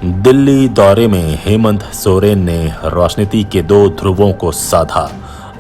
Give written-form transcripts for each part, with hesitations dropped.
दिल्ली दौरे में हेमंत सोरेन ने राजनीति के दो ध्रुवों को साधा।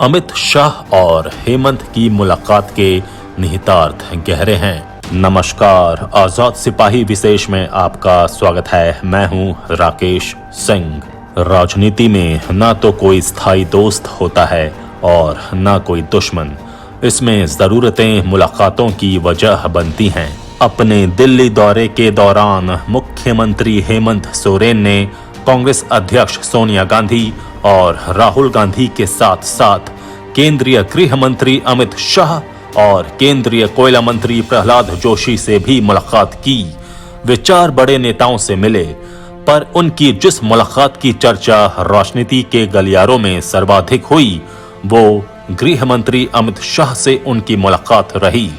अमित शाह और हेमंत की मुलाकात के निहितार्थ गहरे हैं। नमस्कार, आजाद सिपाही विशेष में आपका स्वागत है। मैं हूं राकेश सिंह। राजनीति में ना तो कोई स्थायी दोस्त होता है और ना कोई दुश्मन। इसमें जरूरतें मुलाकातों की वजह बनती हैं। अपने दिल्ली दौरे के दौरान मुख्यमंत्री हेमंत सोरेन ने कांग्रेस अध्यक्ष सोनिया गांधी और राहुल गांधी के साथ साथ केंद्रीय गृह मंत्री अमित शाह और केंद्रीय कोयला मंत्री प्रहलाद जोशी से भी मुलाकात की। वे चार बड़े नेताओं से मिले, पर उनकी जिस मुलाकात की चर्चा राजनीति के गलियारों में सर्वाधिक हुई, वो गृह मंत्री अमित शाह से उनकी मुलाकात रही।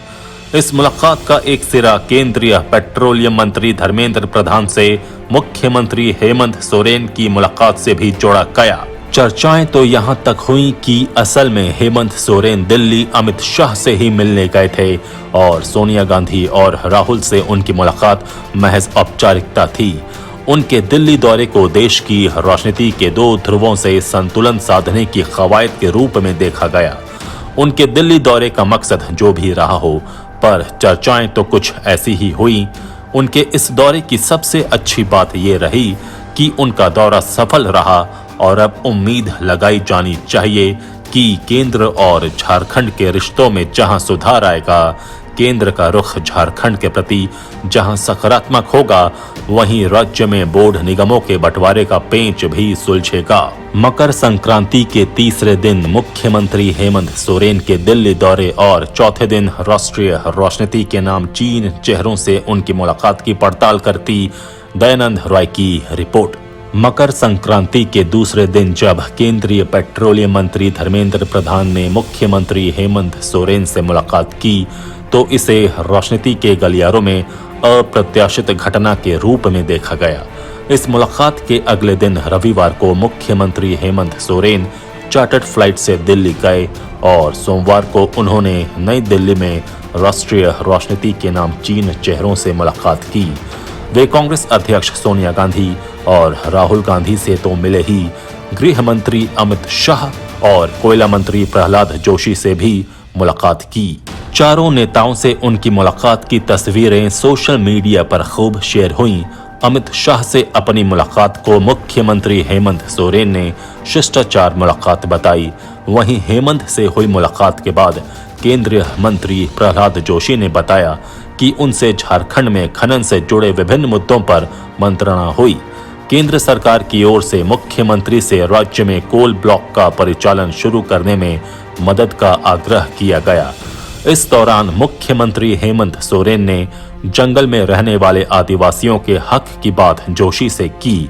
इस मुलाकात का एक सिरा केंद्रीय पेट्रोलियम मंत्री धर्मेंद्र प्रधान से मुख्यमंत्री हेमंत सोरेन की मुलाकात से भी जोड़ा गया। चर्चाएं तो यहां तक हुई कि असल में हेमंत सोरेन दिल्ली अमित शाह से ही मिलने गए थे और सोनिया गांधी और राहुल से उनकी मुलाकात महज औपचारिकता थी। उनके दिल्ली दौरे को देश की राजनीति के दो ध्रुवों से संतुलन साधने की कवायद के रूप में देखा गया। उनके दिल्ली दौरे का मकसद जो भी रहा हो, पर चर्चाएं तो कुछ ऐसी ही हुई। उनके इस दौरे की सबसे अच्छी बात ये रही कि उनका दौरा सफल रहा और अब उम्मीद लगाई जानी चाहिए कि केंद्र और झारखंड के रिश्तों में जहां सुधार आएगा, केंद्र का रुख झारखंड के प्रति जहां सकारात्मक होगा, वहीं राज्य में बोर्ड निगमों के बंटवारे का पेंच भी सुलझेगा। मकर संक्रांति के तीसरे दिन मुख्यमंत्री हेमंत सोरेन के दिल्ली दौरे और चौथे दिन राष्ट्रीय राजनीति के नामचीन चेहरों से उनकी मुलाकात की पड़ताल करती दयानंद रॉय की रिपोर्ट। मकर संक्रांति के दूसरे दिन जब केंद्रीय पेट्रोलियम मंत्री धर्मेंद्र प्रधान ने मुख्यमंत्री हेमंत सोरेन से मुलाकात की, तो इसे राजनीति के गलियारों में अप्रत्याशित घटना के रूप में देखा गया। इस मुलाकात के अगले दिन रविवार को मुख्यमंत्री हेमंत सोरेन चार्टर्ड फ्लाइट से दिल्ली गए और सोमवार को उन्होंने नई दिल्ली में राष्ट्रीय राजनीति के नामचीन चेहरों से मुलाकात की। वे कांग्रेस अध्यक्ष सोनिया गांधी और राहुल गांधी से तो मिले ही, गृह मंत्री अमित शाह और कोयला मंत्री प्रहलाद जोशी से भी मुलाकात की। चारों नेताओं से उनकी मुलाकात की तस्वीरें सोशल मीडिया पर खूब शेयर हुईं। अमित शाह से अपनी मुलाकात को मुख्यमंत्री हेमंत सोरेन ने शिष्टाचार मुलाकात बताई। वहीं हेमंत से हुई मुलाकात के बाद केंद्रीय मंत्री प्रहलाद जोशी ने बताया कि उनसे झारखंड में खनन से जुड़े विभिन्न मुद्दों पर मंत्रणा हुई। केंद्र सरकार की ओर से मुख्यमंत्री से राज्य में कोल ब्लॉक का परिचालन शुरू करने में मदद का आग्रह किया गया। इस दौरान मुख्यमंत्री हेमंत सोरेन ने जंगल में रहने वाले आदिवासियों के हक की बात जोशी से की।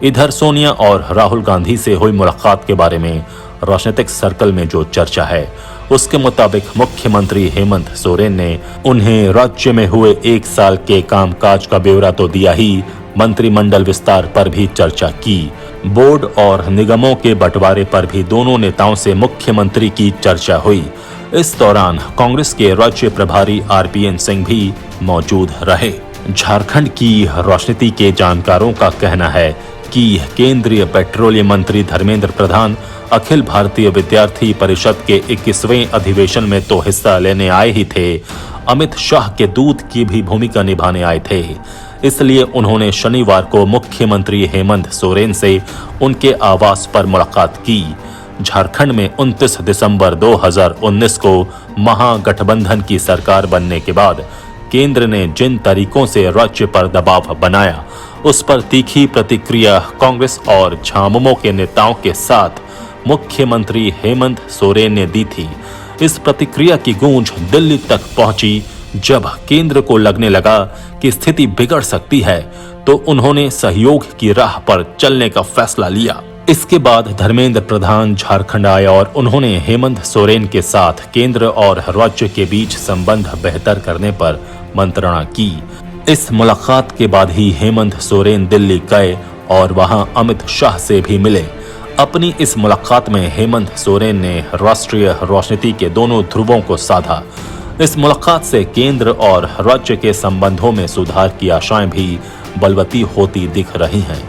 इधर सोनिया और राहुल गांधी से हुई मुलाकात के बारे में राजनीतिक सर्कल में जो चर्चा है, उसके मुताबिक मुख्यमंत्री हेमंत सोरेन ने उन्हें राज्य में हुए एक साल के कामकाज का ब्यौरा तो दिया ही, मंत्रिमंडल विस्तार पर भी चर्चा की। बोर्ड और निगमों के बंटवारे पर भी दोनों नेताओं से मुख्यमंत्री की चर्चा हुई। इस दौरान कांग्रेस के राज्य प्रभारी आरपीएन सिंह भी मौजूद रहे। झारखंड की राजनीति के जानकारों का कहना है कि केंद्रीय पेट्रोलियम मंत्री धर्मेंद्र प्रधान अखिल भारतीय विद्यार्थी परिषद के 21वें अधिवेशन में तो हिस्सा लेने आए ही थे, अमित शाह के दूत की भी भूमिका निभाने आए थे। इसलिए उन्होंने शनिवार को मुख्यमंत्री हेमंत सोरेन से उनके आवास पर मुलाकात की। झारखंड में 29 दिसंबर 2019 को महागठबंधन की सरकार बनने के बाद केंद्र ने जिन तरीकों से राज्य पर दबाव बनाया, उस पर तीखी प्रतिक्रिया कांग्रेस और झामुमो के नेताओं के साथ मुख्यमंत्री हेमंत सोरेन ने दी थी। इस प्रतिक्रिया की गूंज दिल्ली तक पहुंची। जब केंद्र को लगने लगा कि स्थिति बिगड़ सकती है, तो उन्होंने सहयोग की राह पर चलने का फैसला लिया। इसके बाद धर्मेंद्र प्रधान झारखंड आए और उन्होंने हेमंत सोरेन के साथ केंद्र और राज्य के बीच संबंध बेहतर करने पर मंत्रणा की। इस मुलाकात के बाद ही हेमंत सोरेन दिल्ली गए और वहां अमित शाह से भी मिले। अपनी इस मुलाकात में हेमंत सोरेन ने राष्ट्रीय राजनीति के दोनों ध्रुवों को साधा। इस मुलाकात से केंद्र और राज्य के संबंधों में सुधार की आशाएं भी बलवती होती दिख रही हैं।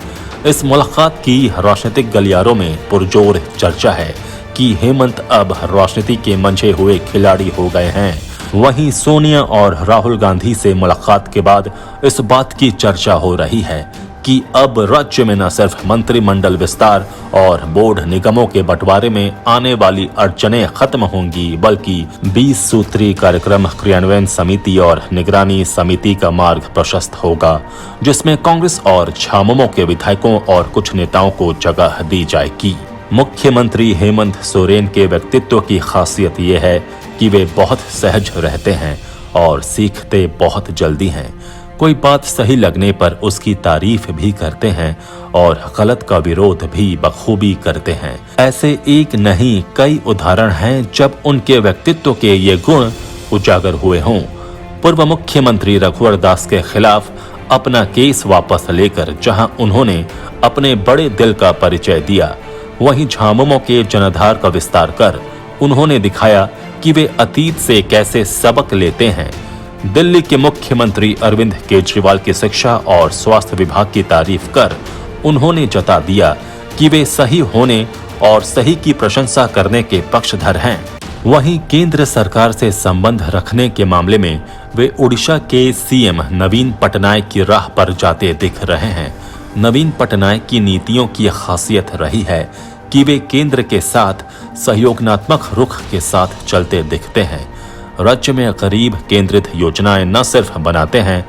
इस मुलाकात की राजनीतिक गलियारों में पुरजोर चर्चा है कि हेमंत अब राजनीति के मंझे हुए खिलाड़ी हो गए हैं। वहीं सोनिया और राहुल गांधी से मुलाकात के बाद इस बात की चर्चा हो रही है कि अब राज्य में न सिर्फ मंत्रिमंडल विस्तार और बोर्ड निगमों के बंटवारे में आने वाली अड़चनें खत्म होंगी, बल्कि 20 सूत्री कार्यक्रम क्रियान्वयन समिति और निगरानी समिति का मार्ग प्रशस्त होगा, जिसमें कांग्रेस और झामुमो के विधायकों और कुछ नेताओं को जगह दी जाएगी। मुख्यमंत्री हेमंत सोरेन के व्यक्तित्व की खासियत ये है कि वे बहुत सहज रहते हैं और सीखते बहुत जल्दी हैं। कोई बात सही लगने पर उसकी तारीफ भी करते हैं और गलत का विरोध भी बखूबी करते हैं। ऐसे एक नहीं कई उदाहरण हैं जब उनके व्यक्तित्व के ये गुण उजागर हुए हों। पूर्व मुख्यमंत्री रघुवर दास के खिलाफ अपना केस वापस लेकर जहां उन्होंने अपने बड़े दिल का परिचय दिया, वहीं झामुमो के जनाधार का विस्तार कर उन्होंने दिखाया कि वे अतीत से कैसे सबक लेते हैं। दिल्ली के मुख्यमंत्री अरविंद केजरीवाल की शिक्षा और स्वास्थ्य विभाग की तारीफ कर उन्होंने जता दिया कि वे सही होने और सही की प्रशंसा करने के पक्षधर हैं। वहीं केंद्र सरकार से संबंध रखने के मामले में वे उड़ीसा के सीएम नवीन पटनायक की राह पर जाते दिख रहे हैं। नवीन पटनायक की नीतियों की खासियत रही है कि वे केंद्र के साथ सहयोगात्मक रुख के साथ चलते दिखते हैं। राज्य में गरीब केंद्रित योजनाएं न सिर्फ बनाते हैं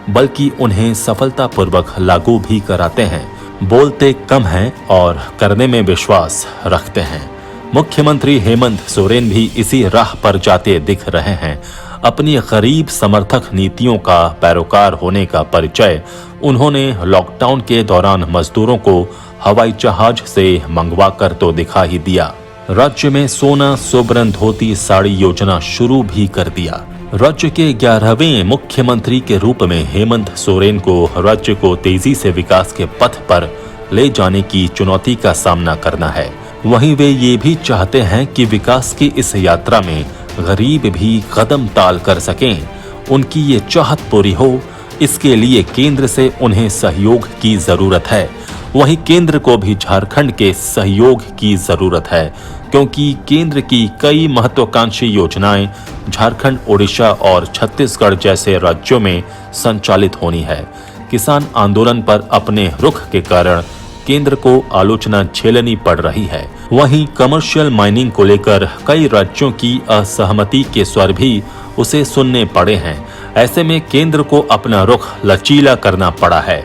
बल्कि उन्हें सफलतापूर्वक लागू भी कराते हैं। बोलते कम हैं और करने में विश्वास रखते हैं। मुख्यमंत्री हेमंत सोरेन भी इसी राह पर जाते दिख रहे हैं। अपनी गरीब समर्थक नीतियों का पैरोकार होने का परिचय उन्होंने लॉकडाउन के दौरान मजदूरों को हवाई जहाज से मंगवा कर तो दिखा ही दिया। राज्य में सोना सुब्रन धोती साड़ी योजना शुरू भी कर दिया। राज्य के 11वें मुख्यमंत्री के रूप में हेमंत सोरेन को राज्य को तेजी से विकास के पथ पर ले जाने की चुनौती का सामना करना है। वहीं वे ये भी चाहते हैं कि विकास की इस यात्रा में गरीब भी कदम ताल कर सकें। उनकी ये चाहत पूरी हो, इसके लिए केंद्र से उन्हें सहयोग की जरूरत है। वहीं केंद्र को भी झारखंड के सहयोग की जरूरत है, क्योंकि केंद्र की कई महत्वाकांक्षी योजनाएं झारखंड, ओडिशा और छत्तीसगढ़ जैसे राज्यों में संचालित होनी है। किसान आंदोलन पर अपने रुख के कारण केंद्र को आलोचना झेलनी पड़ रही है। वहीं कमर्शियल माइनिंग को लेकर कई राज्यों की असहमति के स्वर भी उसे सुनने पड़े हैं। ऐसे में केंद्र को अपना रुख लचीला करना पड़ा है,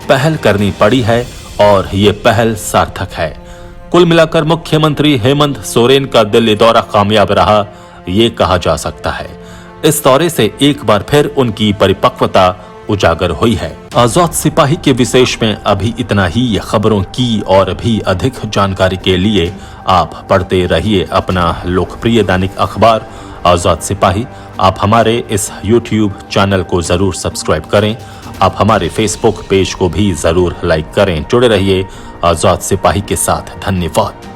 पहल करनी पड़ी है और ये पहल सार्थक है। कुल मिलाकर मुख्यमंत्री हेमंत सोरेन का दिल्ली दौरा कामयाब रहा, ये कहा जा सकता है। इस दौरे से एक बार फिर उनकी परिपक्वता उजागर हुई है। आजाद सिपाही के विशेष में अभी इतना ही। खबरों की और भी अधिक जानकारी के लिए आप पढ़ते रहिए अपना लोकप्रिय दैनिक अखबार आजाद सिपाही। आप हमारे इस YouTube चैनल को जरूर सब्सक्राइब करें। आप हमारे Facebook पेज को भी जरूर लाइक करें। जुड़े रहिए आजाद सिपाही के साथ। धन्यवाद।